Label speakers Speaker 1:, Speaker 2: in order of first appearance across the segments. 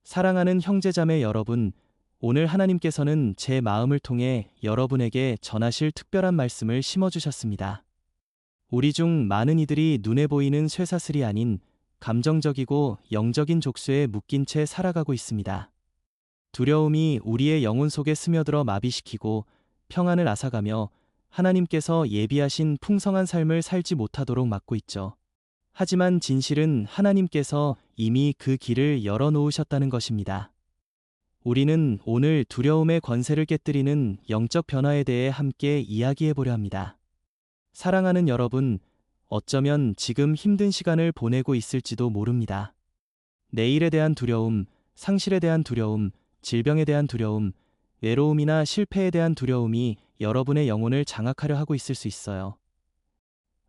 Speaker 1: 사랑하는 형제자매 여러분, 오늘 하나님께서는 제 마음을 통해 여러분에게 전하실 특별한 말씀을 심어주셨습니다. 우리 중 많은 이들이 눈에 보이는 쇠사슬이 아닌 감정적이고 영적인 족쇄에 묶인 채 살아가고 있습니다. 두려움이 우리의 영혼 속에 스며들어 마비시키고 평안을 앗아가며 하나님께서 예비하신 풍성한 삶을 살지 못하도록 막고 있죠. 하지만 진실은 하나님께서 이미 그 길을 열어놓으셨다는 것입니다. 우리는 오늘 두려움의 권세를 깨뜨리는 영적 변화에 대해 함께 이야기해 보려 합니다. 사랑하는 여러분, 어쩌면 지금 힘든 시간을 보내고 있을지도 모릅니다. 내일에 대한 두려움, 상실에 대한 두려움, 질병에 대한 두려움, 외로움이나 실패에 대한 두려움이 여러분의 영혼을 장악하려 하고 있을 수 있어요.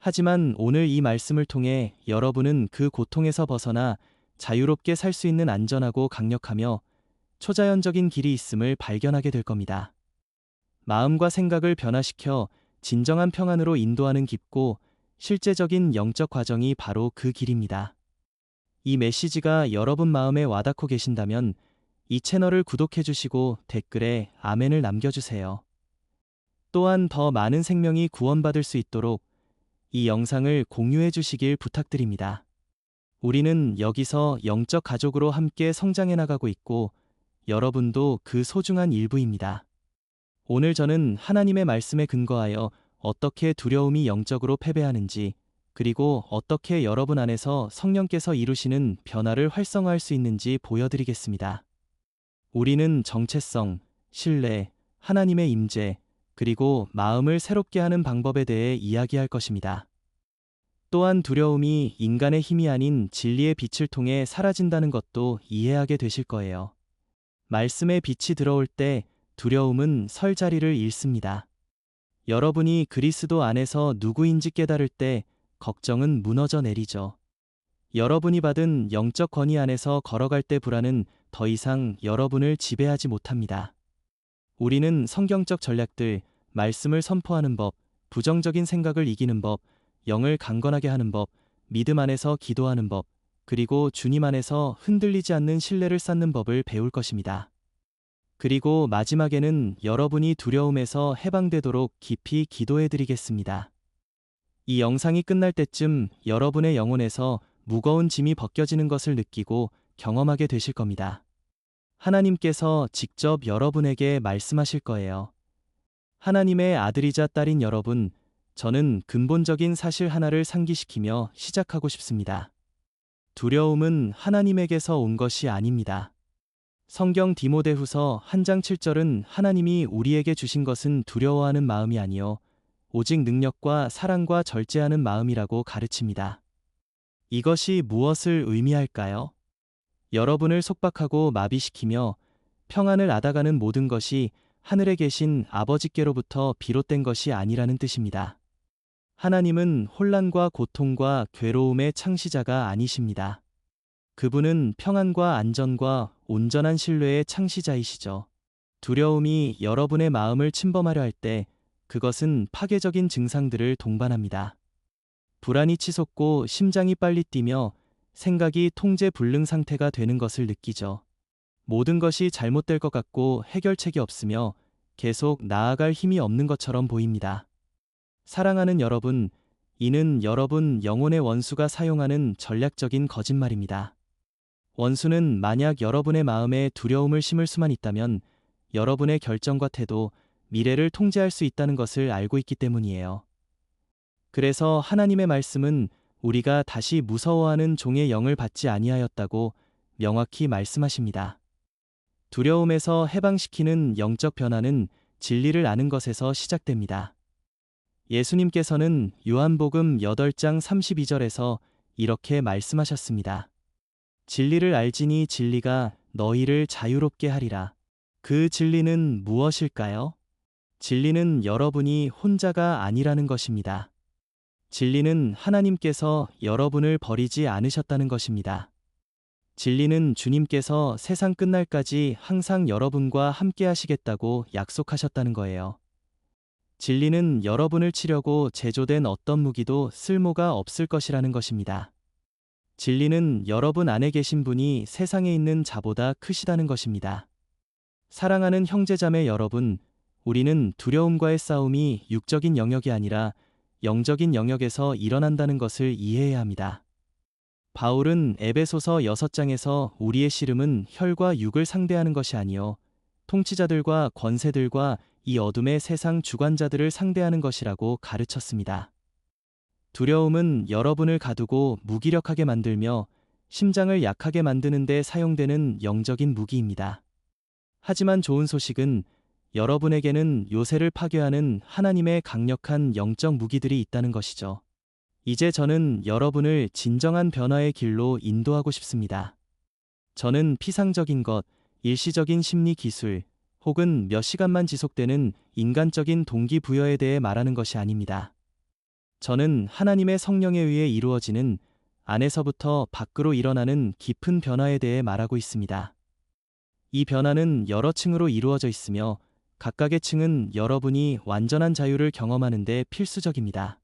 Speaker 1: 하지만 오늘 이 말씀을 통해 여러분은 그 고통에서 벗어나 자유롭게 살 수 있는 안전하고 강력하며 초자연적인 길이 있음을 발견하게 될 겁니다. 마음과 생각을 변화시켜 진정한 평안으로 인도하는 깊고 실제적인 영적 과정이 바로 그 길입니다. 이 메시지가 여러분 마음에 와닿고 계신다면 이 채널을 구독해 주시고 댓글에 아멘을 남겨주세요. 또한 더 많은 생명이 구원받을 수 있도록 이 영상을 공유해 주시길 부탁드립니다. 우리는 여기서 영적 가족으로 함께 성장해 나가고 있고 여러분도 그 소중한 일부입니다. 오늘 저는 하나님의 말씀에 근거하여 어떻게 두려움이 영적으로 패배하는지, 그리고 어떻게 여러분 안에서 성령께서 이루시는 변화를 활성화할 수 있는지 보여드리겠습니다. 우리는 정체성, 신뢰, 하나님의 임재, 그리고 마음을 새롭게 하는 방법에 대해 이야기할 것입니다. 또한 두려움이 인간의 힘이 아닌 진리의 빛을 통해 사라진다는 것도 이해하게 되실 거예요. 말씀의 빛이 들어올 때 두려움은 설 자리를 잃습니다. 여러분이 그리스도 안에서 누구인지 깨달을 때 걱정은 무너져 내리죠. 여러분이 받은 영적 권위 안에서 걸어갈 때 불안은 더 이상 여러분을 지배하지 못합니다. 우리는 성경적 전략들, 말씀을 선포하는 법, 부정적인 생각을 이기는 법, 영을 강건하게 하는 법, 믿음 안에서 기도하는 법, 그리고 주님 안에서 흔들리지 않는 신뢰를 쌓는 법을 배울 것입니다. 그리고 마지막에는 여러분이 두려움에서 해방되도록 깊이 기도해 드리겠습니다. 이 영상이 끝날 때쯤 여러분의 영혼에서 무거운 짐이 벗겨지는 것을 느끼고 경험하게 되실 겁니다. 하나님께서 직접 여러분에게 말씀하실 거예요. 하나님의 아들이자 딸인 여러분, 저는 근본적인 사실 하나를 상기시키며 시작하고 싶습니다. 두려움은 하나님에게서 온 것이 아닙니다. 성경 디모데후서 1장 7절은 하나님이 우리에게 주신 것은 두려워하는 마음이 아니요 오직 능력과 사랑과 절제하는 마음이라고 가르칩니다. 이것이 무엇을 의미할까요? 여러분을 속박하고 마비시키며 평안을 앗아가는 모든 것이 하늘에 계신 아버지께로부터 비롯된 것이 아니라는 뜻입니다. 하나님은 혼란과 고통과 괴로움의 창시자가 아니십니다. 그분은 평안과 안전과 온전한 신뢰의 창시자이시죠. 두려움이 여러분의 마음을 침범하려 할 때 그것은 파괴적인 증상들을 동반합니다. 불안이 치솟고 심장이 빨리 뛰며 생각이 통제 불능 상태가 되는 것을 느끼죠. 모든 것이 잘못될 것 같고 해결책이 없으며 계속 나아갈 힘이 없는 것처럼 보입니다. 사랑하는 여러분, 이는 여러분 영혼의 원수가 사용하는 전략적인 거짓말입니다. 원수는 만약 여러분의 마음에 두려움을 심을 수만 있다면 여러분의 결정과 태도, 미래를 통제할 수 있다는 것을 알고 있기 때문이에요. 그래서 하나님의 말씀은 우리가 다시 무서워하는 종의 영을 받지 아니하였다고 명확히 말씀하십니다. 두려움에서 해방시키는 영적 변화는 진리를 아는 것에서 시작됩니다. 예수님께서는 요한복음 8장 32절에서 이렇게 말씀하셨습니다. 진리를 알지니 진리가 너희를 자유롭게 하리라. 그 진리는 무엇일까요? 진리는 여러분이 혼자가 아니라는 것입니다. 진리는 하나님께서 여러분을 버리지 않으셨다는 것입니다. 진리는 주님께서 세상 끝날까지 항상 여러분과 함께 하시겠다고 약속하셨다는 거예요. 진리는 여러분을 치려고 제조된 어떤 무기도 쓸모가 없을 것이라는 것입니다. 진리는 여러분 안에 계신 분이 세상에 있는 자보다 크시다는 것입니다. 사랑하는 형제자매 여러분, 우리는 두려움과의 싸움이 육적인 영역이 아니라 영적인 영역에서 일어난다는 것을 이해해야 합니다. 바울은 에베소서 6장에서 우리의 씨름은 혈과 육을 상대하는 것이 아니요 통치자들과 권세들과 이 어둠의 세상 주관자들을 상대하는 것이라고 가르쳤습니다. 두려움은 여러분을 가두고 무기력하게 만들며 심장을 약하게 만드는 데 사용되는 영적인 무기입니다. 하지만 좋은 소식은 여러분에게는 요새를 파괴하는 하나님의 강력한 영적 무기들이 있다는 것이죠. 이제 저는 여러분을 진정한 변화의 길로 인도하고 싶습니다. 저는 피상적인 것, 일시적인 심리 기술, 혹은 몇 시간만 지속되는 인간적인 동기부여에 대해 말하는 것이 아닙니다. 저는 하나님의 성령에 의해 이루어지는 안에서부터 밖으로 일어나는 깊은 변화에 대해 말하고 있습니다. 이 변화는 여러 층으로 이루어져 있으며 각각의 층은 여러분이 완전한 자유를 경험하는 데 필수적입니다.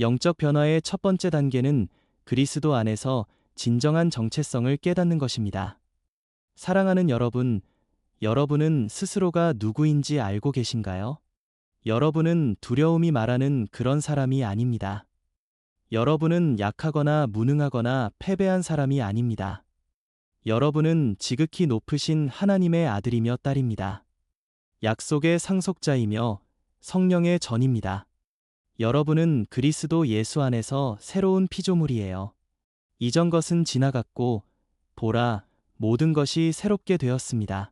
Speaker 1: 영적 변화의 첫 번째 단계는 그리스도 안에서 진정한 정체성을 깨닫는 것입니다. 사랑하는 여러분, 여러분은 스스로가 누구인지 알고 계신가요? 여러분은 두려움이 말하는 그런 사람이 아닙니다. 여러분은 약하거나 무능하거나 패배한 사람이 아닙니다. 여러분은 지극히 높으신 하나님의 아들이며 딸입니다. 약속의 상속자이며 성령의 전입니다. 여러분은 그리스도 예수 안에서 새로운 피조물이에요. 이전 것은 지나갔고 보라, 모든 것이 새롭게 되었습니다.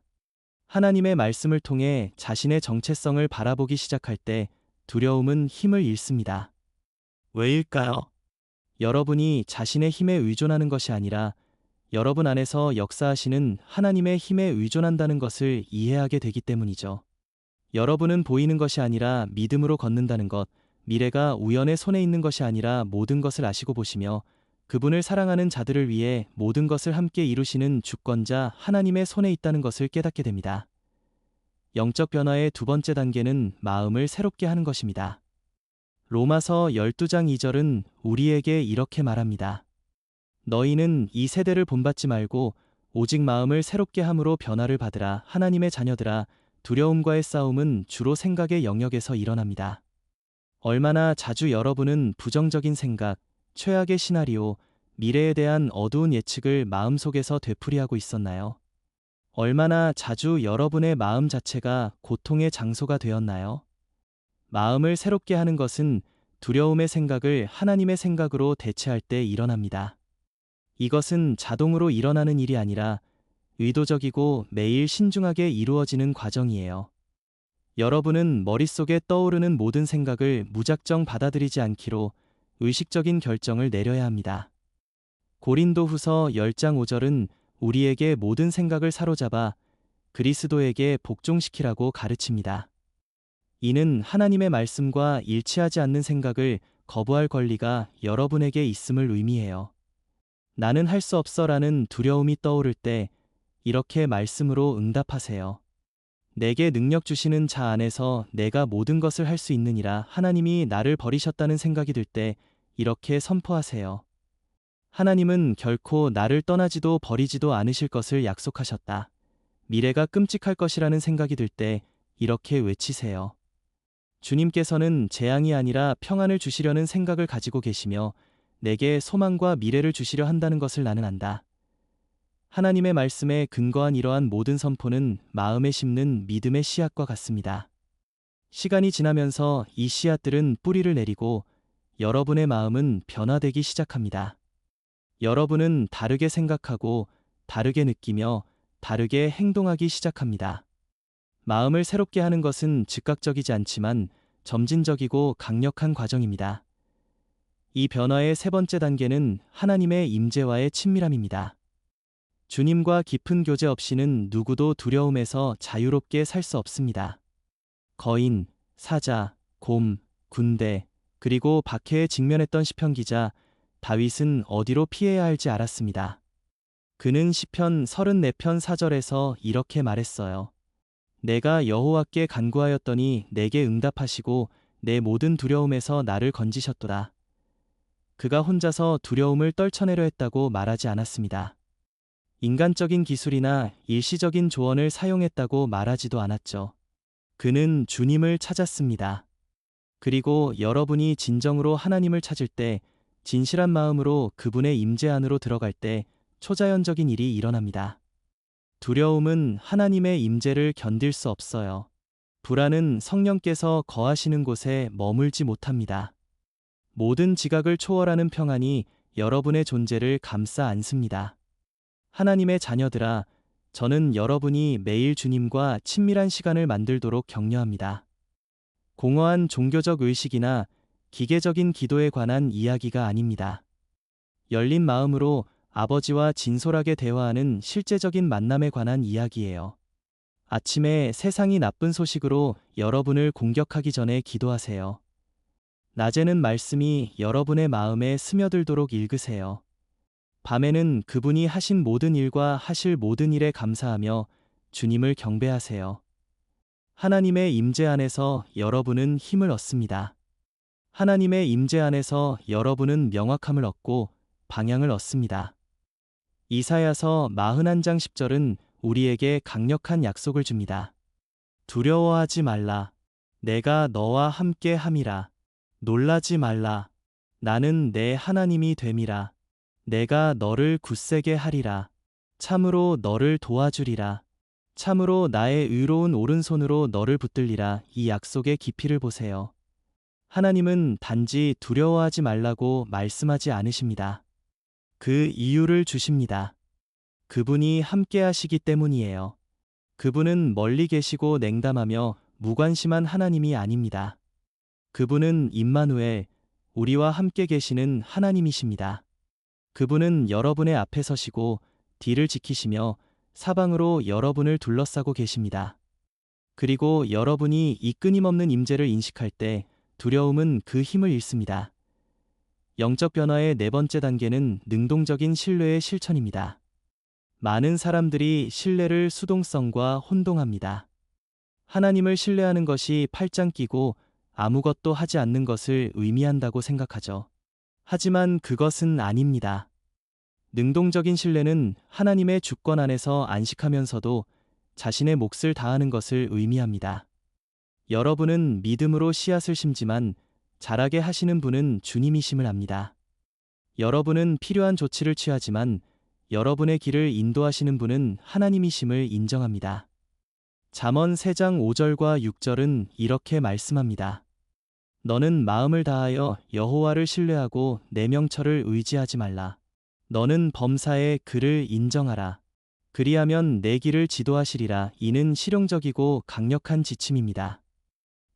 Speaker 1: 하나님의 말씀을 통해 자신의 정체성을 바라보기 시작할 때 두려움은 힘을 잃습니다. 왜일까요? 여러분이 자신의 힘에 의존하는 것이 아니라 여러분 안에서 역사하시는 하나님의 힘에 의존한다는 것을 이해하게 되기 때문이죠. 여러분은 보이는 것이 아니라 믿음으로 걷는다는 것, 미래가 우연의 손에 있는 것이 아니라 모든 것을 아시고 보시며 그분을 사랑하는 자들을 위해 모든 것을 함께 이루시는 주권자 하나님의 손에 있다는 것을 깨닫게 됩니다. 영적 변화의 두 번째 단계는 마음을 새롭게 하는 것입니다. 로마서 12장 2절은 우리에게 이렇게 말합니다. 너희는 이 세대를 본받지 말고 오직 마음을 새롭게 함으로 변화를 받으라. 하나님의 자녀들아, 두려움과의 싸움은 주로 생각의 영역에서 일어납니다. 얼마나 자주 여러분은 부정적인 생각, 최악의 시나리오, 미래에 대한 어두운 예측을 마음속에서 되풀이하고 있었나요? 얼마나 자주 여러분의 마음 자체가 고통의 장소가 되었나요? 마음을 새롭게 하는 것은 두려움의 생각을 하나님의 생각으로 대체할 때 일어납니다. 이것은 자동으로 일어나는 일이 아니라 의도적이고 매일 신중하게 이루어지는 과정이에요. 여러분은 머릿속에 떠오르는 모든 생각을 무작정 받아들이지 않기로 의식적인 결정을 내려야 합니다. 고린도후서 10장 5절은 우리에게 모든 생각을 사로잡아 그리스도에게 복종시키라고 가르칩니다. 이는 하나님의 말씀과 일치하지 않는 생각을 거부할 권리가 여러분에게 있음을 의미해요. 나는 할 수 없어라는 두려움이 떠오를 때 이렇게 말씀으로 응답하세요. 내게 능력 주시는 자 안에서 내가 모든 것을 할 수 있느니라. 하나님이 나를 버리셨다는 생각이 들 때 이렇게 선포하세요. 하나님은 결코 나를 떠나지도 버리지도 않으실 것을 약속하셨다. 미래가 끔찍할 것이라는 생각이 들 때 이렇게 외치세요. 주님께서는 재앙이 아니라 평안을 주시려는 생각을 가지고 계시며 내게 소망과 미래를 주시려 한다는 것을 나는 안다. 하나님의 말씀에 근거한 이러한 모든 선포는 마음에 심는 믿음의 씨앗과 같습니다. 시간이 지나면서 이 씨앗들은 뿌리를 내리고 여러분의 마음은 변화되기 시작합니다. 여러분은 다르게 생각하고 다르게 느끼며 다르게 행동하기 시작합니다. 마음을 새롭게 하는 것은 즉각적이지 않지만 점진적이고 강력한 과정입니다. 이 변화의 세 번째 단계는 하나님의 임재와의 친밀함입니다. 주님과 깊은 교제 없이는 누구도 두려움에서 자유롭게 살 수 없습니다. 거인, 사자, 곰, 군대, 그리고 박해에 직면했던 시편 기자 다윗은 어디로 피해야 할지 알았습니다. 그는 시편 34편 4절에서 이렇게 말했어요. 내가 여호와께 간구하였더니 내게 응답하시고 내 모든 두려움에서 나를 건지셨도다. 그가 혼자서 두려움을 떨쳐내려 했다고 말하지 않았습니다. 인간적인 기술이나 일시적인 조언을 사용했다고 말하지도 않았죠. 그는 주님을 찾았습니다. 그리고 여러분이 진정으로 하나님을 찾을 때, 진실한 마음으로 그분의 임재 안으로 들어갈 때 초자연적인 일이 일어납니다. 두려움은 하나님의 임재를 견딜 수 없어요. 불안은 성령께서 거하시는 곳에 머물지 못합니다. 모든 지각을 초월하는 평안이 여러분의 존재를 감싸 안습니다. 하나님의 자녀들아, 저는 여러분이 매일 주님과 친밀한 시간을 만들도록 격려합니다. 공허한 종교적 의식이나 기계적인 기도에 관한 이야기가 아닙니다. 열린 마음으로 아버지와 진솔하게 대화하는 실제적인 만남에 관한 이야기예요. 아침에 세상이 나쁜 소식으로 여러분을 공격하기 전에 기도하세요. 낮에는 말씀이 여러분의 마음에 스며들도록 읽으세요. 밤에는 그분이 하신 모든 일과 하실 모든 일에 감사하며 주님을 경배하세요. 하나님의 임재 안에서 여러분은 힘을 얻습니다. 하나님의 임재 안에서 여러분은 명확함을 얻고 방향을 얻습니다. 이사야서 41장 10절은 우리에게 강력한 약속을 줍니다. 두려워하지 말라. 내가 너와 함께 함이라. 놀라지 말라. 나는 내 하나님이 됨이라. 내가 너를 굳세게 하리라. 참으로 너를 도와주리라. 참으로 나의 의로운 오른손으로 너를 붙들리라. 이 약속의 깊이를 보세요. 하나님은 단지 두려워하지 말라고 말씀하지 않으십니다. 그 이유를 주십니다. 그분이 함께 하시기 때문이에요. 그분은 멀리 계시고 냉담하며 무관심한 하나님이 아닙니다. 그분은 임마누엘, 우리와 함께 계시는 하나님이십니다. 그분은 여러분의 앞에 서시고 뒤를 지키시며 사방으로 여러분을 둘러싸고 계십니다. 그리고 여러분이 이 끊임없는 임재를 인식할 때 두려움은 그 힘을 잃습니다. 영적 변화의 네 번째 단계는 능동적인 신뢰의 실천입니다. 많은 사람들이 신뢰를 수동성과 혼동합니다. 하나님을 신뢰하는 것이 팔짱 끼고 아무것도 하지 않는 것을 의미한다고 생각하죠. 하지만 그것은 아닙니다. 능동적인 신뢰는 하나님의 주권 안에서 안식하면서도 자신의 몫을 다하는 것을 의미합니다. 여러분은 믿음으로 씨앗을 심지만 자라게 하시는 분은 주님이심을 압니다. 여러분은 필요한 조치를 취하지만 여러분의 길을 인도하시는 분은 하나님이심을 인정합니다. 잠언 3장 5절과 6절은 이렇게 말씀합니다. 너는 마음을 다하여 여호와를 신뢰하고 내 명철을 의지하지 말라. 너는 범사에 그를 인정하라. 그리하면 내 길을 지도하시리라. 이는 실용적이고 강력한 지침입니다.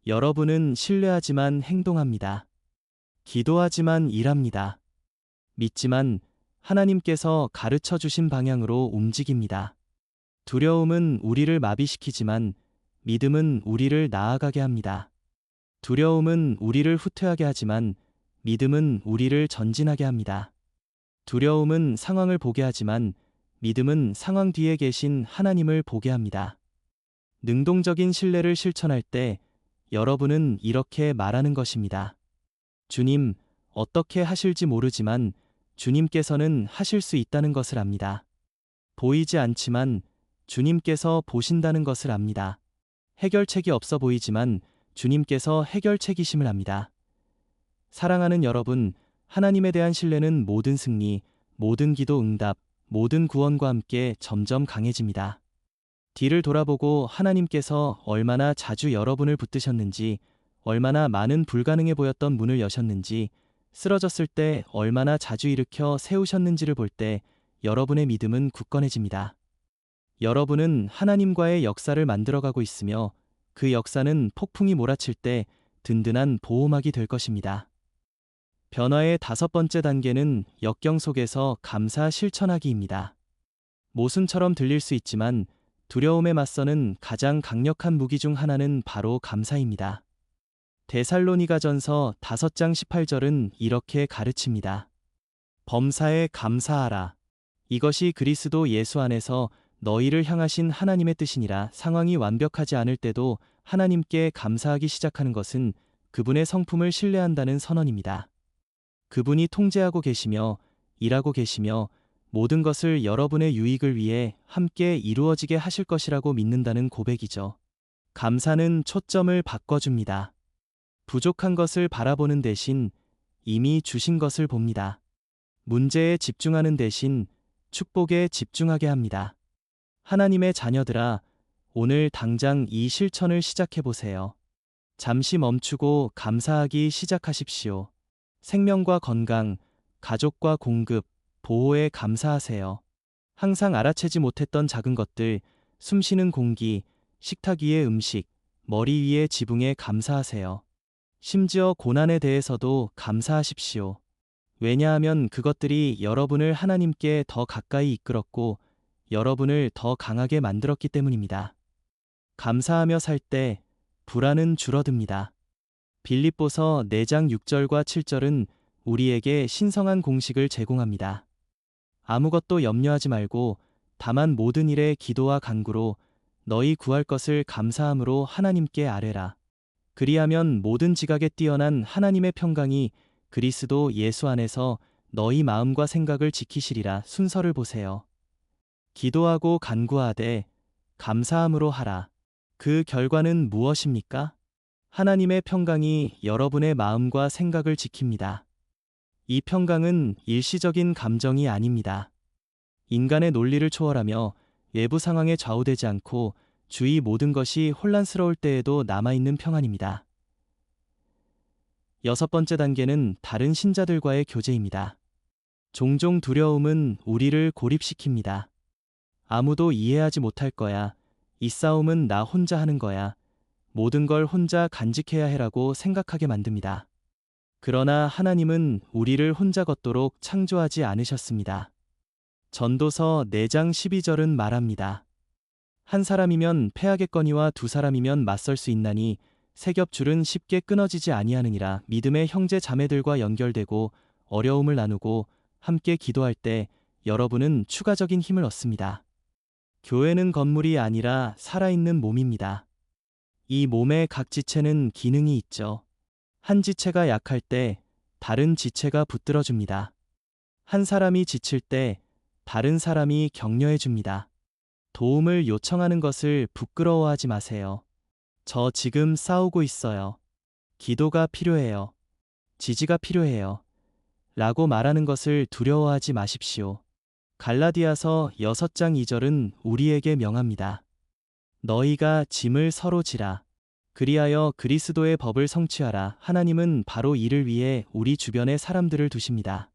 Speaker 1: 여러분은 신뢰하지만 행동합니다. 기도하지만 일합니다. 믿지만 하나님께서 가르쳐 주신 방향으로 움직입니다. 두려움은 우리를 마비시키지만 믿음은 우리를 나아가게 합니다. 두려움은 우리를 후퇴하게 하지만 믿음은 우리를 전진하게 합니다. 두려움은 상황을 보게 하지만 믿음은 상황 뒤에 계신 하나님을 보게 합니다. 능동적인 신뢰를 실천할 때 여러분은 이렇게 말하는 것입니다. 주님, 어떻게 하실지 모르지만 주님께서는 하실 수 있다는 것을 압니다. 보이지 않지만 주님께서 보신다는 것을 압니다. 해결책이 없어 보이지만 주님께서 해결책이심을 압니다. 사랑하는 여러분, 하나님에 대한 신뢰는 모든 승리, 모든 기도 응답, 모든 구원과 함께 점점 강해집니다. 뒤를 돌아보고 하나님께서 얼마나 자주 여러분을 붙드셨는지, 얼마나 많은 불가능해 보였던 문을 여셨는지, 쓰러졌을 때 얼마나 자주 일으켜 세우셨는지를 볼 때 여러분의 믿음은 굳건해집니다. 여러분은 하나님과의 역사를 만들어가고 있으며 그 역사는 폭풍이 몰아칠 때 든든한 보호막이 될 것입니다. 변화의 5번째 단계는 역경 속에서 감사 실천하기입니다. 모순처럼 들릴 수 있지만 두려움에 맞서는 가장 강력한 무기 중 하나는 바로 감사입니다. 데살로니가전서 5장 18절은 이렇게 가르칩니다. 범사에 감사하라. 이것이 그리스도 예수 안에서 너희를 향하신 하나님의 뜻이니라. 상황이 완벽하지 않을 때도 하나님께 감사하기 시작하는 것은 그분의 성품을 신뢰한다는 선언입니다. 그분이 통제하고 계시며 일하고 계시며 모든 것을 여러분의 유익을 위해 함께 이루어지게 하실 것이라고 믿는다는 고백이죠. 감사는 초점을 바꿔줍니다. 부족한 것을 바라보는 대신 이미 주신 것을 봅니다. 문제에 집중하는 대신 축복에 집중하게 합니다. 하나님의 자녀들아, 오늘 당장 이 실천을 시작해 보세요. 잠시 멈추고 감사하기 시작하십시오. 생명과 건강, 가족과 공급, 보호에 감사하세요. 항상 알아채지 못했던 작은 것들, 숨쉬는 공기, 식탁 위의 음식, 머리 위의 지붕에 감사하세요. 심지어 고난에 대해서도 감사하십시오. 왜냐하면 그것들이 여러분을 하나님께 더 가까이 이끌었고 여러분을 더 강하게 만들었기 때문입니다. 감사하며 살 때 불안은 줄어듭니다. 빌립보서 4장 6절과 7절은 우리에게 신성한 공식을 제공합니다. 아무것도 염려하지 말고 다만 모든 일에 기도와 간구로 너희 구할 것을 감사함으로 하나님께 아뢰라. 그리하면 모든 지각에 뛰어난 하나님의 평강이 그리스도 예수 안에서 너희 마음과 생각을 지키시리라. 순서를 보세요. 기도하고 간구하되 감사함으로 하라. 그 결과는 무엇입니까? 하나님의 평강이 여러분의 마음과 생각을 지킵니다. 이 평강은 일시적인 감정이 아닙니다. 인간의 논리를 초월하며 외부 상황에 좌우되지 않고 주위 모든 것이 혼란스러울 때에도 남아있는 평안입니다. 6번째 단계는 다른 신자들과의 교제입니다. 종종 두려움은 우리를 고립시킵니다. 아무도 이해하지 못할 거야. 이 싸움은 나 혼자 하는 거야. 모든 걸 혼자 간직해야 해라고 생각하게 만듭니다. 그러나 하나님은 우리를 혼자 걷도록 창조하지 않으셨습니다. 전도서 4장 12절은 말합니다. 한 사람이면 패하겠거니와 두 사람이면 맞설 수 있나니 세 겹줄은 쉽게 끊어지지 아니하느니라. 믿음의 형제 자매들과 연결되고 어려움을 나누고 함께 기도할 때 여러분은 추가적인 힘을 얻습니다. 교회는 건물이 아니라 살아있는 몸입니다. 이 몸의 각 지체는 기능이 있죠. 한 지체가 약할 때 다른 지체가 붙들어줍니다. 한 사람이 지칠 때 다른 사람이 격려해줍니다. 도움을 요청하는 것을 부끄러워하지 마세요. 저 지금 싸우고 있어요. 기도가 필요해요. 지지가 필요해요. 라고 말하는 것을 두려워하지 마십시오. 갈라디아서 6장 2절은 우리에게 명합니다. 너희가 짐을 서로 지라. 그리하여 그리스도의 법을 성취하라. 하나님은 바로 이를 위해 우리 주변에 사람들을 두십니다.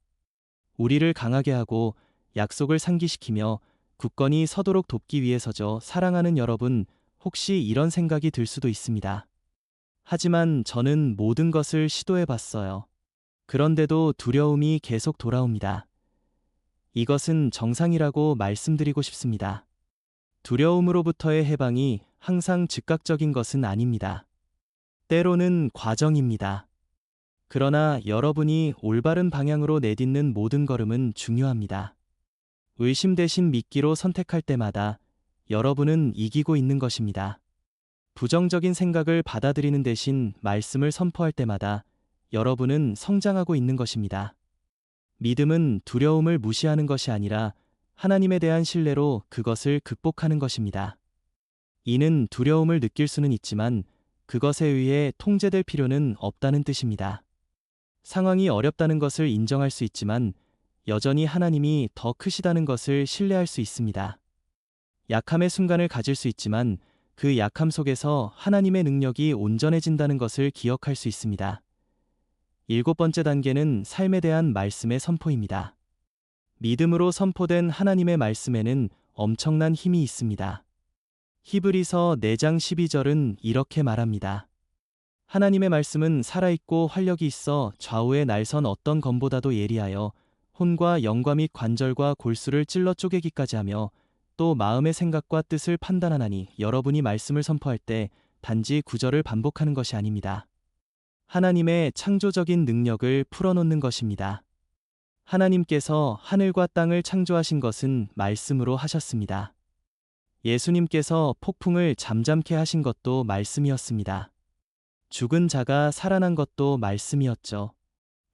Speaker 1: 우리를 강하게 하고 약속을 상기시키며 굳건히 서도록 돕기 위해서죠. 사랑하는 여러분, 혹시 이런 생각이 들 수도 있습니다. 하지만 저는 모든 것을 시도해 봤어요. 그런데도 두려움이 계속 돌아옵니다. 이것은 정상이라고 말씀드리고 싶습니다. 두려움으로부터의 해방이 항상 즉각적인 것은 아닙니다. 때로는 과정입니다. 그러나 여러분이 올바른 방향으로 내딛는 모든 걸음은 중요합니다. 의심 대신 믿기로 선택할 때마다 여러분은 이기고 있는 것입니다. 부정적인 생각을 받아들이는 대신 말씀을 선포할 때마다 여러분은 성장하고 있는 것입니다. 믿음은 두려움을 무시하는 것이 아니라 하나님에 대한 신뢰로 그것을 극복하는 것입니다. 이는 두려움을 느낄 수는 있지만 그것에 의해 통제될 필요는 없다는 뜻입니다. 상황이 어렵다는 것을 인정할 수 있지만 여전히 하나님이 더 크시다는 것을 신뢰할 수 있습니다. 약함의 순간을 가질 수 있지만 그 약함 속에서 하나님의 능력이 온전해진다는 것을 기억할 수 있습니다. 7번째 단계는 삶에 대한 말씀의 선포입니다. 믿음으로 선포된 하나님의 말씀에는 엄청난 힘이 있습니다. 히브리서 4장 12절은 이렇게 말합니다. 하나님의 말씀은 살아있고 활력이 있어 좌우의 날선 어떤 검보다도 예리하여 혼과 영과 및 관절과 골수를 찔러 쪼개기까지 하며 또 마음의 생각과 뜻을 판단하나니. 여러분이 말씀을 선포할 때 단지 구절을 반복하는 것이 아닙니다. 하나님의 창조적인 능력을 풀어놓는 것입니다. 하나님께서 하늘과 땅을 창조하신 것은 말씀으로 하셨습니다. 예수님께서 폭풍을 잠잠케 하신 것도 말씀이었습니다. 죽은 자가 살아난 것도 말씀이었죠.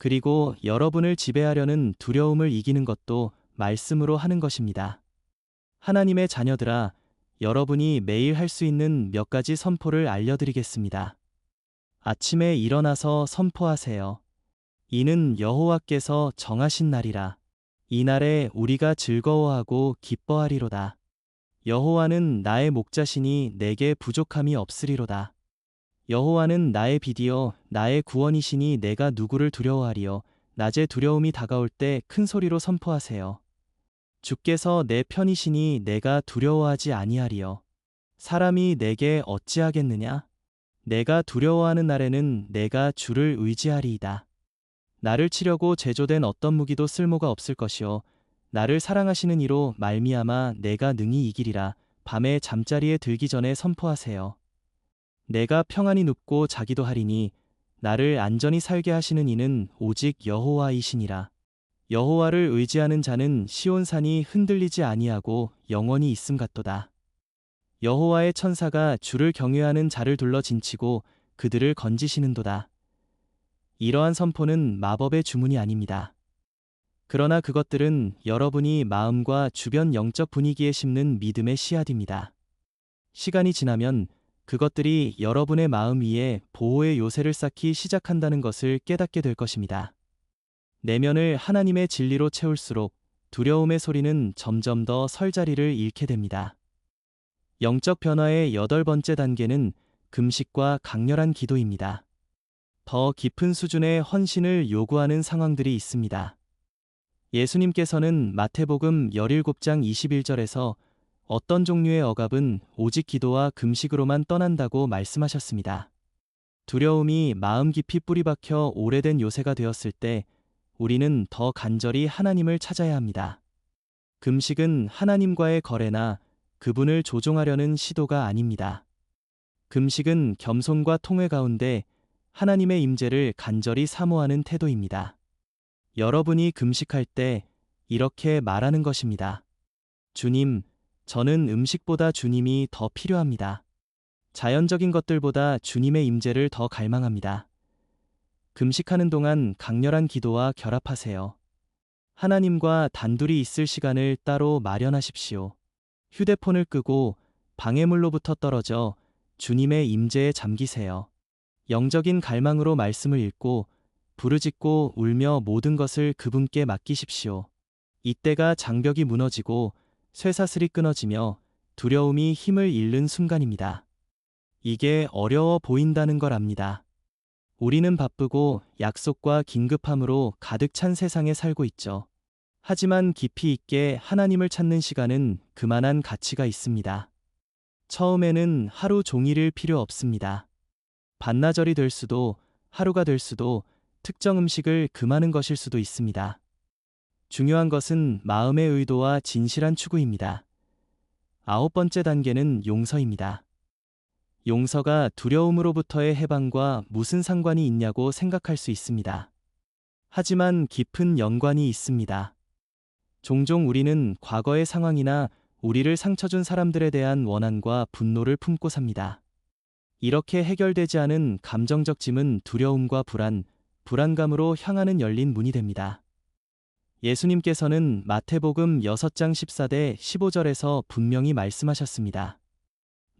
Speaker 1: 그리고 여러분을 지배하려는 두려움을 이기는 것도 말씀으로 하는 것입니다. 하나님의 자녀들아, 여러분이 매일 할 수 있는 몇 가지 선포를 알려드리겠습니다. 아침에 일어나서 선포하세요. 이는 여호와께서 정하신 날이라. 이 날에 우리가 즐거워하고 기뻐하리로다. 여호와는 나의 목자시니 내게 부족함이 없으리로다. 여호와는 나의 빛이요 나의 구원이시니 내가 누구를 두려워하리요. 낮에 두려움이 다가올 때 큰 소리로 선포하세요. 주께서 내 편이시니 내가 두려워하지 아니하리요. 사람이 내게 어찌하겠느냐? 내가 두려워하는 날에는 내가 주를 의지하리이다. 나를 치려고 제조된 어떤 무기도 쓸모가 없을 것이요 나를 사랑하시는 이로 말미암아 내가 능히 이기리라. 밤에 잠자리에 들기 전에 선포하세요. 내가 평안히 눕고 자기도 하리니 나를 안전히 살게 하시는 이는 오직 여호와이시니라. 여호와를 의지하는 자는 시온산이 흔들리지 아니하고 영원히 있음 같도다. 여호와의 천사가 주를 경외하는 자를 둘러 진치고 그들을 건지시는도다. 이러한 선포는 마법의 주문이 아닙니다. 그러나 그것들은 여러분이 마음과 주변 영적 분위기에 심는 믿음의 씨앗입니다. 시간이 지나면 그것들이 여러분의 마음 위에 보호의 요새를 쌓기 시작한다는 것을 깨닫게 될 것입니다. 내면을 하나님의 진리로 채울수록 두려움의 소리는 점점 더 설 자리를 잃게 됩니다. 영적 변화의 8번째 단계는 금식과 강렬한 기도입니다. 더 깊은 수준의 헌신을 요구하는 상황들이 있습니다. 예수님께서는 마태복음 17장 21절에서 어떤 종류의 억압은 오직 기도와 금식으로만 떠난다고 말씀하셨습니다. 두려움이 마음 깊이 뿌리박혀 오래된 요새가 되었을 때 우리는 더 간절히 하나님을 찾아야 합니다. 금식은 하나님과의 거래나 그분을 조종하려는 시도가 아닙니다. 금식은 겸손과 통회 가운데 하나님의 임재를 간절히 사모하는 태도입니다. 여러분이 금식할 때 이렇게 말하는 것입니다. 주님, 저는 음식보다 주님이 더 필요합니다. 자연적인 것들보다 주님의 임재를 더 갈망합니다. 금식하는 동안 강렬한 기도와 결합하세요. 하나님과 단둘이 있을 시간을 따로 마련하십시오. 휴대폰을 끄고 방해물로부터 떨어져 주님의 임재에 잠기세요. 영적인 갈망으로 말씀을 읽고 부르짖고 울며 모든 것을 그분께 맡기십시오. 이때가 장벽이 무너지고 쇠사슬이 끊어지며 두려움이 힘을 잃는 순간입니다. 이게 어려워 보인다는 걸 압니다. 우리는 바쁘고 약속과 긴급함으로 가득 찬 세상에 살고 있죠. 하지만 깊이 있게 하나님을 찾는 시간은 그만한 가치가 있습니다. 처음에는 하루 종일일 필요 없습니다. 반나절이 될 수도, 하루가 될 수도, 특정 음식을 금하는 것일 수도 있습니다. 중요한 것은 마음의 의도와 진실한 추구입니다. 9번째 단계는 용서입니다. 용서가 두려움으로부터의 해방과 무슨 상관이 있냐고 생각할 수 있습니다. 하지만 깊은 연관이 있습니다. 종종 우리는 과거의 상황이나 우리를 상처 준 사람들에 대한 원한과 분노를 품고 삽니다. 이렇게 해결되지 않은 감정적 짐은 두려움과 불안감으로 향하는 열린 문이 됩니다. 예수님께서는 마태복음 6장 14대 15절에서 분명히 말씀하셨습니다.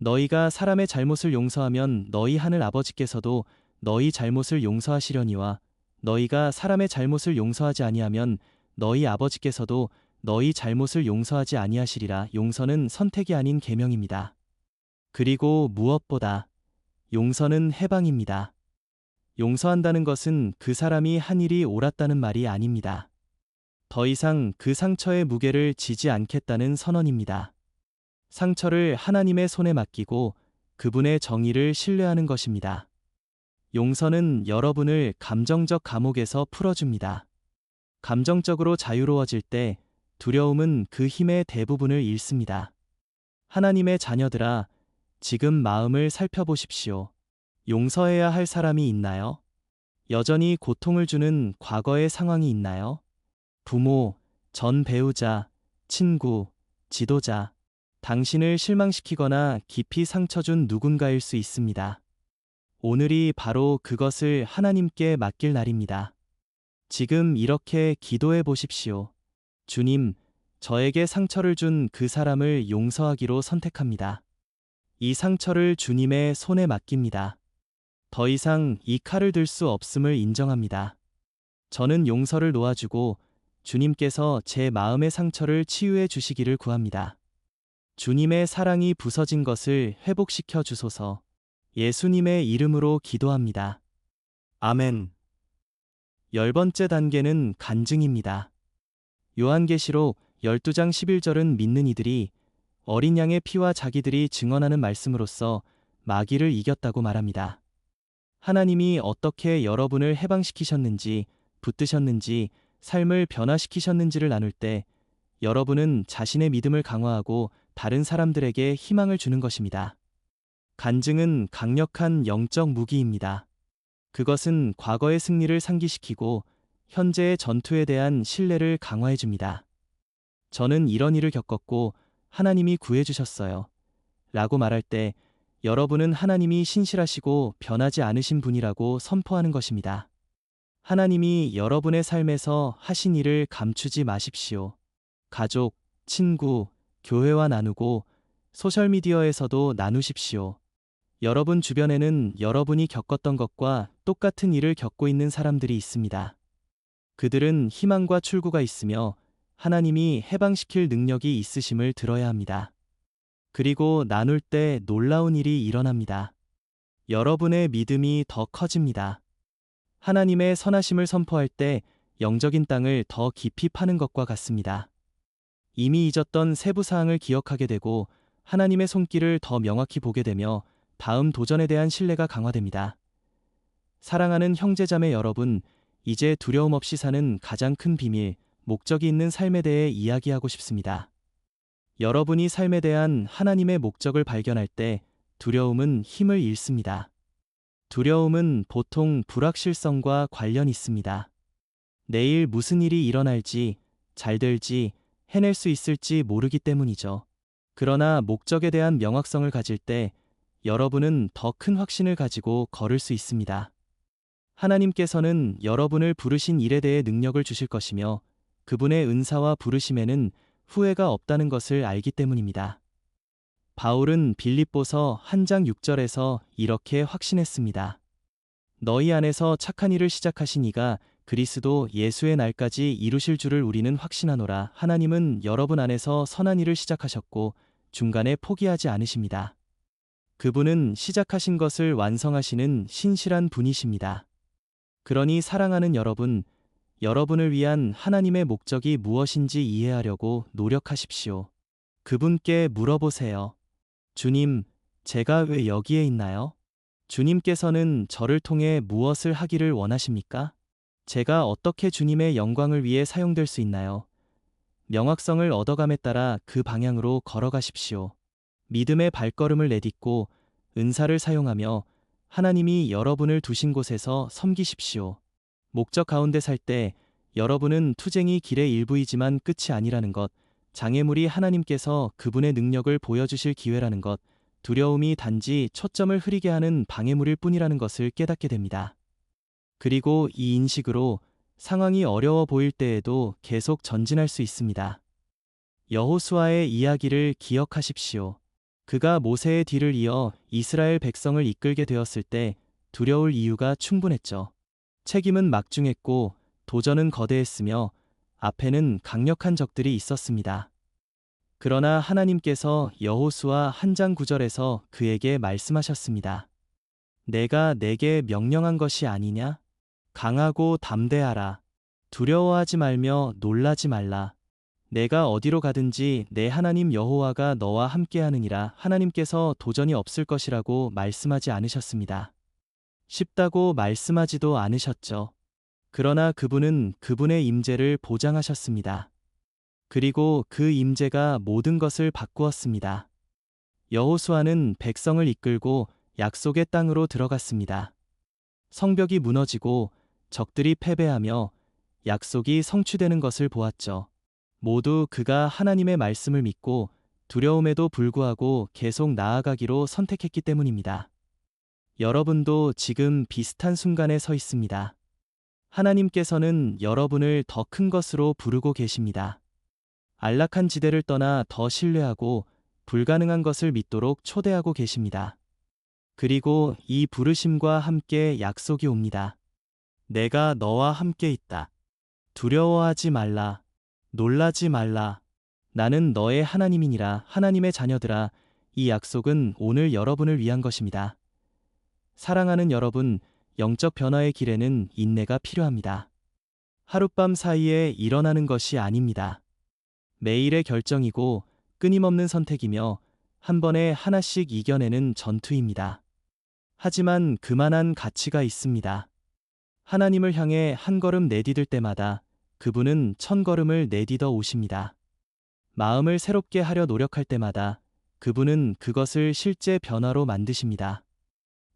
Speaker 1: 너희가 사람의 잘못을 용서하면 너희 하늘 아버지께서도 너희 잘못을 용서하시려니와 너희가 사람의 잘못을 용서하지 아니하면 너희 아버지께서도 너희 잘못을 용서하지 아니하시리라. 용서는 선택이 아닌 계명입니다. 그리고 무엇보다 용서는 해방입니다. 용서한다는 것은 그 사람이 한 일이 옳았다는 말이 아닙니다. 더 이상 그 상처의 무게를 지지 않겠다는 선언입니다. 상처를 하나님의 손에 맡기고 그분의 정의를 신뢰하는 것입니다. 용서는 여러분을 감정적 감옥에서 풀어줍니다. 감정적으로 자유로워질 때 두려움은 그 힘의 대부분을 잃습니다. 하나님의 자녀들아, 지금 마음을 살펴보십시오. 용서해야 할 사람이 있나요? 여전히 고통을 주는 과거의 상황이 있나요? 부모, 전 배우자, 친구, 지도자, 당신을 실망시키거나 깊이 상처 준 누군가일 수 있습니다. 오늘이 바로 그것을 하나님께 맡길 날입니다. 지금 이렇게 기도해 보십시오. 주님, 저에게 상처를 준 그 사람을 용서하기로 선택합니다. 이 상처를 주님의 손에 맡깁니다. 더 이상 이 칼을 들 수 없음을 인정합니다. 저는 용서를 놓아주고 주님께서 제 마음의 상처를 치유해 주시기를 구합니다. 주님의 사랑이 부서진 것을 회복시켜 주소서. 예수님의 이름으로 기도합니다. 아멘. 10번째 단계는 간증입니다. 요한계시록 12장 11절은 믿는 이들이 어린 양의 피와 자기들이 증언하는 말씀으로써 마귀를 이겼다고 말합니다. 하나님이 어떻게 여러분을 해방시키셨는지, 붙드셨는지, 삶을 변화시키셨는지를 나눌 때 여러분은 자신의 믿음을 강화하고 다른 사람들에게 희망을 주는 것입니다. 간증은 강력한 영적 무기입니다. 그것은 과거의 승리를 상기시키고 현재의 전투에 대한 신뢰를 강화해 줍니다. 저는 이런 일을 겪었고 하나님이 구해주셨어요. 라고 말할 때 여러분은 하나님이 신실하시고 변하지 않으신 분이라고 선포하는 것입니다. 하나님이 여러분의 삶에서 하신 일을 감추지 마십시오. 가족, 친구, 교회와 나누고 소셜미디어에서도 나누십시오. 여러분 주변에는 여러분이 겪었던 것과 똑같은 일을 겪고 있는 사람들이 있습니다. 그들은 희망과 출구가 있으며 하나님이 해방시킬 능력이 있으심을 들어야 합니다. 그리고 나눌 때 놀라운 일이 일어납니다. 여러분의 믿음이 더 커집니다. 하나님의 선하심을 선포할 때 영적인 땅을 더 깊이 파는 것과 같습니다. 이미 잊었던 세부 사항을 기억하게 되고 하나님의 손길을 더 명확히 보게 되며 다음 도전에 대한 신뢰가 강화됩니다. 사랑하는 형제자매 여러분, 이제 두려움 없이 사는 가장 큰 비밀, 목적이 있는 삶에 대해 이야기하고 싶습니다. 여러분이 삶에 대한 하나님의 목적을 발견할 때 두려움은 힘을 잃습니다. 두려움은 보통 불확실성과 관련 있습니다. 내일 무슨 일이 일어날지, 잘 될지, 해낼 수 있을지 모르기 때문이죠. 그러나 목적에 대한 명확성을 가질 때 여러분은 더 큰 확신을 가지고 걸을 수 있습니다. 하나님께서는 여러분을 부르신 일에 대해 능력을 주실 것이며 그분의 은사와 부르심에는 후회가 없다는 것을 알기 때문입니다. 바울은 빌립보서 1장 6절에서 이렇게 확신했습니다. 너희 안에서 착한 일을 시작하신 이가 그리스도 예수의 날까지 이루실 줄을 우리는 확신하노라. 하나님은 여러분 안에서 선한 일을 시작하셨고 중간에 포기하지 않으십니다. 그분은 시작하신 것을 완성하시는 신실한 분이십니다. 그러니 사랑하는 여러분, 여러분을 위한 하나님의 목적이 무엇인지 이해하려고 노력하십시오. 그분께 물어보세요. 주님, 제가 왜 여기에 있나요? 주님께서는 저를 통해 무엇을 하기를 원하십니까? 제가 어떻게 주님의 영광을 위해 사용될 수 있나요? 명확성을 얻어감에 따라 그 방향으로 걸어가십시오. 믿음의 발걸음을 내딛고 은사를 사용하며 하나님이 여러분을 두신 곳에서 섬기십시오. 목적 가운데 살 때 여러분은 투쟁이 길의 일부이지만 끝이 아니라는 것, 장애물이 하나님께서 그분의 능력을 보여주실 기회라는 것, 두려움이 단지 초점을 흐리게 하는 방해물일 뿐이라는 것을 깨닫게 됩니다. 그리고 이 인식으로 상황이 어려워 보일 때에도 계속 전진할 수 있습니다. 여호수아의 이야기를 기억하십시오. 그가 모세의 뒤를 이어 이스라엘 백성을 이끌게 되었을 때 두려울 이유가 충분했죠. 책임은 막중했고 도전은 거대했으며 앞에는 강력한 적들이 있었습니다. 그러나 하나님께서 여호수아 1장 9절에서 그에게 말씀하셨습니다. 내가 내게 명령한 것이 아니냐? 강하고 담대하라. 두려워하지 말며 놀라지 말라. 내가 어디로 가든지 내 하나님 여호와가 너와 함께하느니라. 하나님께서 도전이 없을 것이라고 말씀하지 않으셨습니다. 쉽다고 말씀하지도 않으셨죠. 그러나 그분은 그분의 임재를 보장하셨습니다. 그리고 그 임재가 모든 것을 바꾸었습니다. 여호수아는 백성을 이끌고 약속의 땅으로 들어갔습니다. 성벽이 무너지고 적들이 패배하며 약속이 성취되는 것을 보았죠. 모두 그가 하나님의 말씀을 믿고 두려움에도 불구하고 계속 나아가기로 선택했기 때문입니다. 여러분도 지금 비슷한 순간에 서 있습니다. 하나님께서는 여러분을 더 큰 것으로 부르고 계십니다. 안락한 지대를 떠나 더 신뢰하고 불가능한 것을 믿도록 초대하고 계십니다. 그리고 이 부르심과 함께 약속이 옵니다. 내가 너와 함께 있다. 두려워하지 말라. 놀라지 말라. 나는 너의 하나님이니라. 하나님의 자녀들아, 이 약속은 오늘 여러분을 위한 것입니다. 사랑하는 여러분, 영적 변화의 길에는 인내가 필요합니다. 하룻밤 사이에 일어나는 것이 아닙니다. 매일의 결정이고 끊임없는 선택이며 한 번에 하나씩 이겨내는 전투입니다. 하지만 그만한 가치가 있습니다. 하나님을 향해 한 걸음 내디딜 때마다 그분은 1000걸음을 내디뎌 오십니다. 마음을 새롭게 하려 노력할 때마다 그분은 그것을 실제 변화로 만드십니다.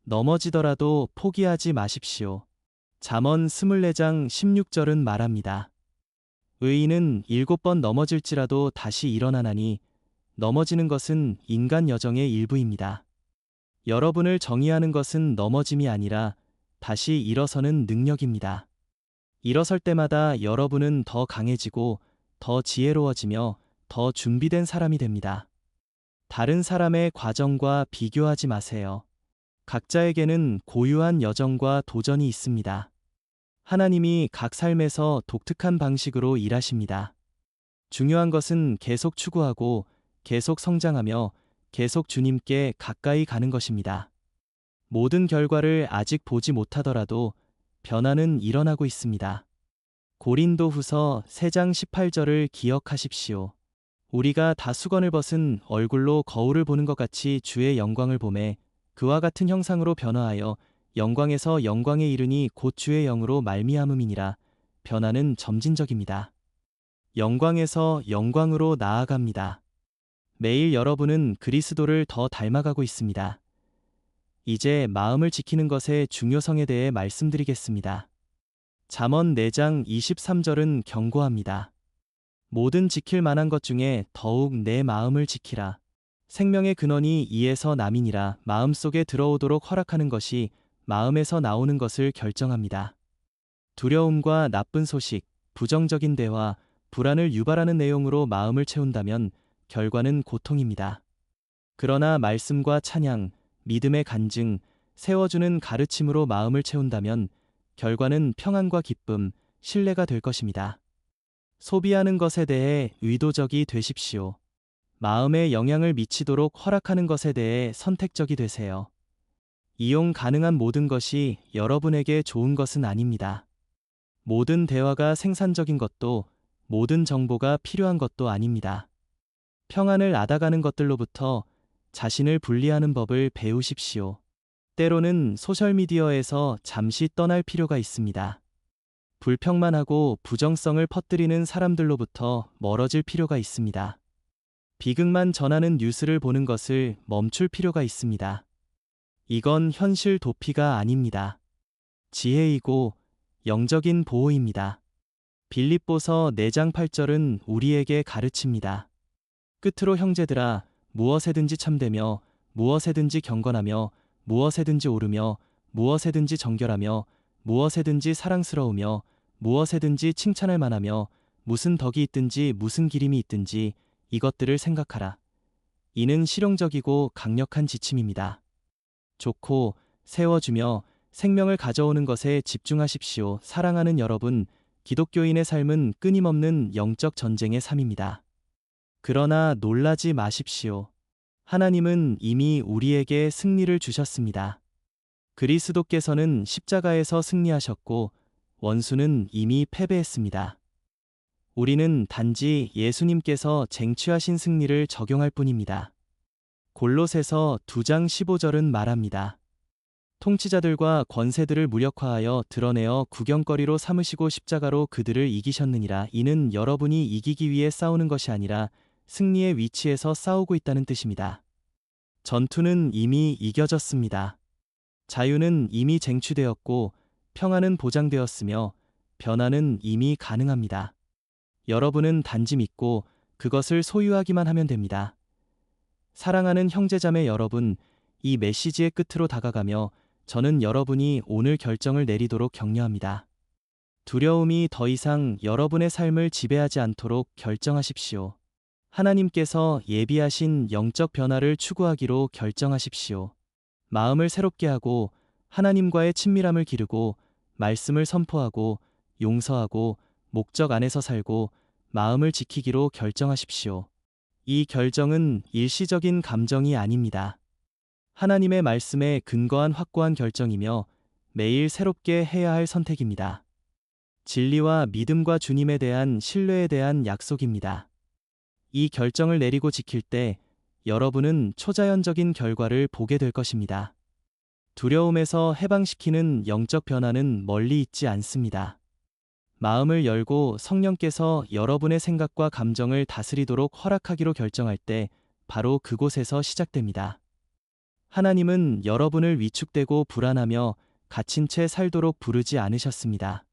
Speaker 1: 넘어지더라도 포기하지 마십시오. 잠언 24장 16절은 말합니다. 의인은 7번 넘어질지라도 다시 일어나나니 넘어지는 것은 인간 여정의 일부입니다. 여러분을 정의하는 것은 넘어짐이 아니라 다시 일어서는 능력입니다. 일어설 때마다 여러분은 더 강해지고 더 지혜로워지며 더 준비된 사람이 됩니다. 다른 사람의 과정과 비교하지 마세요. 각자에게는 고유한 여정과 도전이 있습니다. 하나님이 각 삶에서 독특한 방식으로 일하십니다. 중요한 것은 계속 추구하고 계속 성장하며 계속 주님께 가까이 가는 것입니다. 모든 결과를 아직 보지 못하더라도 변화는 일어나고 있습니다. 고린도후서 3장 18절을 기억하십시오. 우리가 다 수건을 벗은 얼굴로 거울을 보는 것 같이 주의 영광을 보매 그와 같은 형상으로 변화하여 영광에서 영광에 이르니 곧 주의 영으로 말미암음이니라. 변화는 점진적입니다. 영광에서 영광으로 나아갑니다. 매일 여러분은 그리스도를 더 닮아가고 있습니다. 이제 마음을 지키는 것의 중요성에 대해 말씀드리겠습니다. 잠언 4장 23절은 경고합니다. 모든 지킬 만한 것 중에 더욱 내 마음을 지키라. 생명의 근원이 이에서 남이니라. 마음속에 들어오도록 허락하는 것이 마음에서 나오는 것을 결정합니다. 두려움과 나쁜 소식, 부정적인 대화, 불안을 유발하는 내용으로 마음을 채운다면 결과는 고통입니다. 그러나 말씀과 찬양, 믿음의 간증, 세워주는 가르침으로 마음을 채운다면 결과는 평안과 기쁨, 신뢰가 될 것입니다. 소비하는 것에 대해 의도적이 되십시오. 마음에 영향을 미치도록 허락하는 것에 대해 선택적이 되세요. 이용 가능한 모든 것이 여러분에게 좋은 것은 아닙니다. 모든 대화가 생산적인 것도 모든 정보가 필요한 것도 아닙니다. 평안을 앗아가는 것들로부터 자신을 분리하는 법을 배우십시오. 때로는 소셜미디어에서 잠시 떠날 필요가 있습니다. 불평만 하고 부정성을 퍼뜨리는 사람들로부터 멀어질 필요가 있습니다. 비극만 전하는 뉴스를 보는 것을 멈출 필요가 있습니다. 이건 현실 도피가 아닙니다. 지혜이고 영적인 보호입니다. 빌립보서 4장 8절은 우리에게 가르칩니다. 끝으로 형제들아, 무엇에든지 참되며 무엇에든지 경건하며 무엇에든지 옳으며 무엇에든지 정결하며 무엇에든지 사랑스러우며 무엇에든지 칭찬할 만하며 무슨 덕이 있든지 무슨 기림이 있든지 이것들을 생각하라. 이는 실용적이고 강력한 지침입니다. 좋고 세워주며 생명을 가져오는 것에 집중하십시오. 사랑하는 여러분, 기독교인의 삶은 끊임없는 영적 전쟁의 삶입니다. 그러나 놀라지 마십시오. 하나님은 이미 우리에게 승리를 주셨습니다. 그리스도께서는 십자가에서 승리하셨고 원수는 이미 패배했습니다. 우리는 단지 예수님께서 쟁취하신 승리를 적용할 뿐입니다. 골로새서 2장 15절은 말합니다. 통치자들과 권세들을 무력화하여 드러내어 구경거리로 삼으시고 십자가로 그들을 이기셨느니라. 이는 여러분이 이기기 위해 싸우는 것이 아니라 승리의 위치에서 싸우고 있다는 뜻입니다. 전투는 이미 이겨졌습니다. 자유는 이미 쟁취되었고 평안은 보장되었으며 변화는 이미 가능합니다. 여러분은 단지 믿고 그것을 소유하기만 하면 됩니다. 사랑하는 형제자매 여러분, 이 메시지의 끝으로 다가가며 저는 여러분이 오늘 결정을 내리도록 격려합니다. 두려움이 더 이상 여러분의 삶을 지배하지 않도록 결정하십시오. 하나님께서 예비하신 영적 변화를 추구하기로 결정하십시오. 마음을 새롭게 하고 하나님과의 친밀함을 기르고 말씀을 선포하고 용서하고 목적 안에서 살고 마음을 지키기로 결정하십시오. 이 결정은 일시적인 감정이 아닙니다. 하나님의 말씀에 근거한 확고한 결정이며 매일 새롭게 해야 할 선택입니다. 진리와 믿음과 주님에 대한 신뢰에 대한 약속입니다. 이 결정을 내리고 지킬 때 여러분은 초자연적인 결과를 보게 될 것입니다. 두려움에서 해방시키는 영적 변화는 멀리 있지 않습니다. 마음을 열고 성령께서 여러분의 생각과 감정을 다스리도록 허락하기로 결정할 때 바로 그곳에서 시작됩니다. 하나님은 여러분을 위축되고 불안하며 갇힌 채 살도록 부르지 않으셨습니다.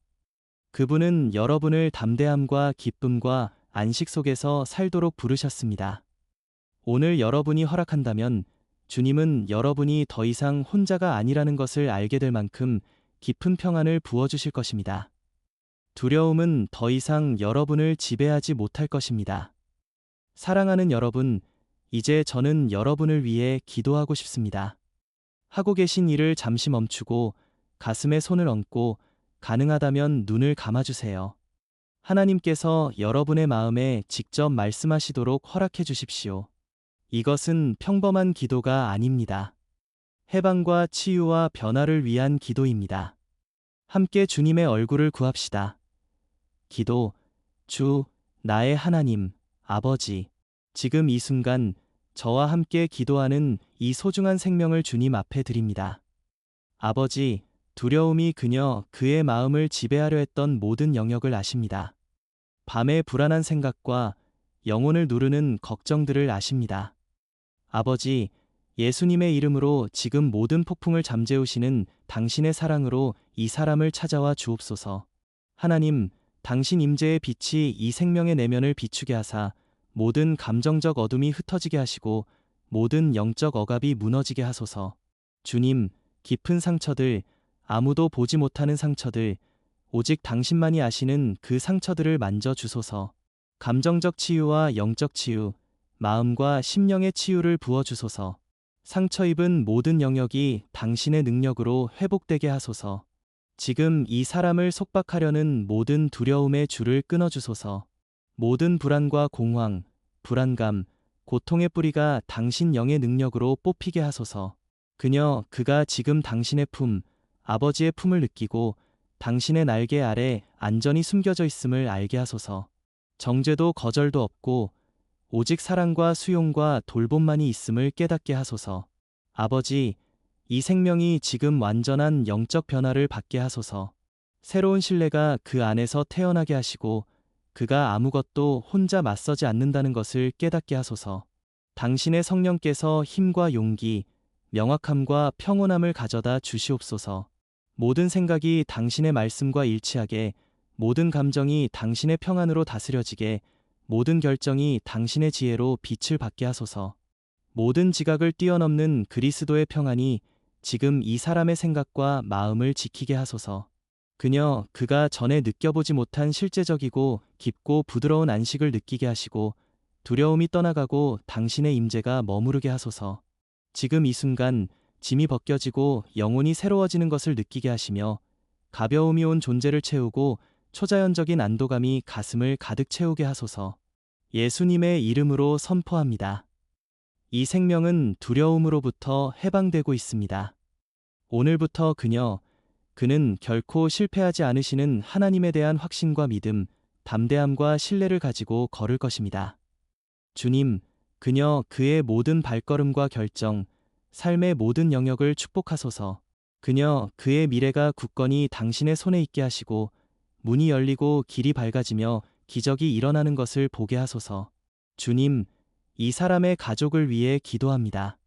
Speaker 1: 그분은 여러분을 담대함과 기쁨과 안식 속에서 살도록 부르셨습니다. 오늘 여러분이 허락한다면 주님은 여러분이 더 이상 혼자가 아니라는 것을 알게 될 만큼 깊은 평안을 부어주실 것입니다. 두려움은 더 이상 여러분을 지배하지 못할 것입니다. 사랑하는 여러분, 이제 저는 여러분을 위해 기도하고 싶습니다. 하고 계신 일을 잠시 멈추고 가슴에 손을 얹고 가능하다면 눈을 감아주세요. 하나님께서 여러분의 마음에 직접 말씀하시도록 허락해 주십시오. 이것은 평범한 기도가 아닙니다. 해방과 치유와 변화를 위한 기도입니다. 함께 주님의 얼굴을 구합시다. 기도, 주, 나의 하나님, 아버지, 지금 이 순간 저와 함께 기도하는 이 소중한 생명을 주님 앞에 드립니다. 아버지, 두려움이 그의 마음을 지배하려 했던 모든 영역을 아십니다. 밤의 불안한 생각과 영혼을 누르는 걱정들을 아십니다. 아버지, 예수님의 이름으로 지금 모든 폭풍을 잠재우시는 당신의 사랑으로 이 사람을 찾아와 주옵소서. 하나님, 당신 임재의 빛이 이 생명의 내면을 비추게 하사 모든 감정적 어둠이 흩어지게 하시고 모든 영적 억압이 무너지게 하소서. 주님, 깊은 상처들, 아무도 보지 못하는 상처들, 오직 당신만이 아시는 그 상처들을 만져 주소서. 감정적 치유와 영적 치유, 마음과 심령의 치유를 부어 주소서. 상처 입은 모든 영역이 당신의 능력으로 회복되게 하소서. 지금 이 사람을 속박하려는 모든 두려움의 줄을 끊어 주소서. 모든 불안과 공황, 불안감, 고통의 뿌리가 당신 영의 능력으로 뽑히게 하소서. 그가 지금 당신의 품, 아버지의 품을 느끼고 당신의 날개 아래 안전히 숨겨져 있음을 알게 하소서. 정죄도 거절도 없고 오직 사랑과 수용과 돌봄만이 있음을 깨닫게 하소서. 아버지, 이 생명이 지금 완전한 영적 변화를 받게 하소서. 새로운 신뢰가 그 안에서 태어나게 하시고 그가 아무것도 혼자 맞서지 않는다는 것을 깨닫게 하소서. 당신의 성령께서 힘과 용기, 명확함과 평온함을 가져다 주시옵소서. 모든 생각이 당신의 말씀과 일치하게, 모든 감정이 당신의 평안으로 다스려지게, 모든 결정이 당신의 지혜로 빛을 받게 하소서. 모든 지각을 뛰어넘는 그리스도의 평안이 지금 이 사람의 생각과 마음을 지키게 하소서. 그가 전에 느껴보지 못한 실제적이고 깊고 부드러운 안식을 느끼게 하시고 두려움이 떠나가고 당신의 임재가 머무르게 하소서. 지금 이 순간 짐이 벗겨지고 영혼이 새로워지는 것을 느끼게 하시며 가벼움이 온 존재를 채우고 초자연적인 안도감이 가슴을 가득 채우게 하소서. 예수님의 이름으로 선포합니다. 이 생명은 두려움으로부터 해방되고 있습니다. 오늘부터 그는 결코 실패하지 않으시는 하나님에 대한 확신과 믿음, 담대함과 신뢰를 가지고 걸을 것입니다. 주님, 그의 모든 발걸음과 결정, 삶의 모든 영역을 축복하소서. 그의 미래가 굳건히 당신의 손에 있게 하시고 문이 열리고 길이 밝아지며 기적이 일어나는 것을 보게 하소서. 주님, 이 사람의 가족을 위해 기도합니다.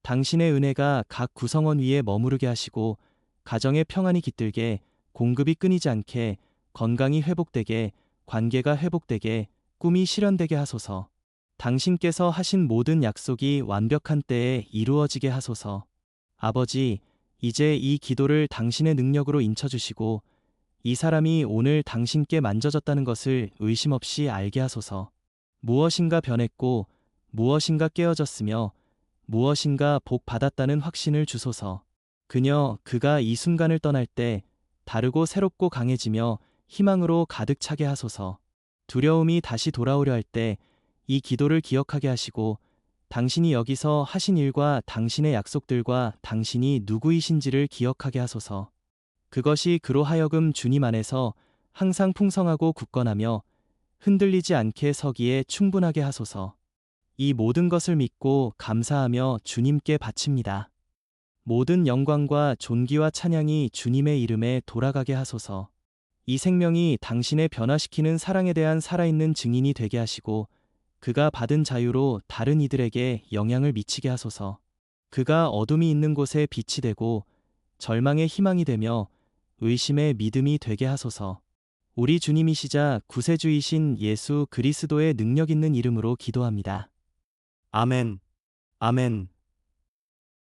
Speaker 1: 당신의 은혜가 각 구성원 위에 머무르게 하시고 가정의 평안이 깃들게, 공급이 끊이지 않게, 건강이 회복되게, 관계가 회복되게, 꿈이 실현되게 하소서. 당신께서 하신 모든 약속이 완벽한 때에 이루어지게 하소서. 아버지, 이제 이 기도를 당신의 능력으로 인쳐주시고 이 사람이 오늘 당신께 만져졌다는 것을 의심 없이 알게 하소서. 무엇인가 변했고 무엇인가 깨어졌으며 무엇인가 복 받았다는 확신을 주소서. 그가 이 순간을 떠날 때 다르고 새롭고 강해지며 희망으로 가득 차게 하소서. 두려움이 다시 돌아오려 할 때 이 기도를 기억하게 하시고 당신이 여기서 하신 일과 당신의 약속들과 당신이 누구이신지를 기억하게 하소서. 그것이 그로 하여금 주님 안에서 항상 풍성하고 굳건하며 흔들리지 않게 서기에 충분하게 하소서. 이 모든 것을 믿고 감사하며 주님께 바칩니다. 모든 영광과 존귀와 찬양이 주님의 이름에 돌아가게 하소서. 이 생명이 당신의 변화시키는 사랑에 대한 살아있는 증인이 되게 하시고 그가 받은 자유로 다른 이들에게 영향을 미치게 하소서. 그가 어둠이 있는 곳에 빛이 되고 절망의 희망이 되며 의심의 믿음이 되게 하소서. 우리 주님이시자 구세주이신 예수 그리스도의 능력 있는 이름으로 기도합니다. 아멘. 아멘.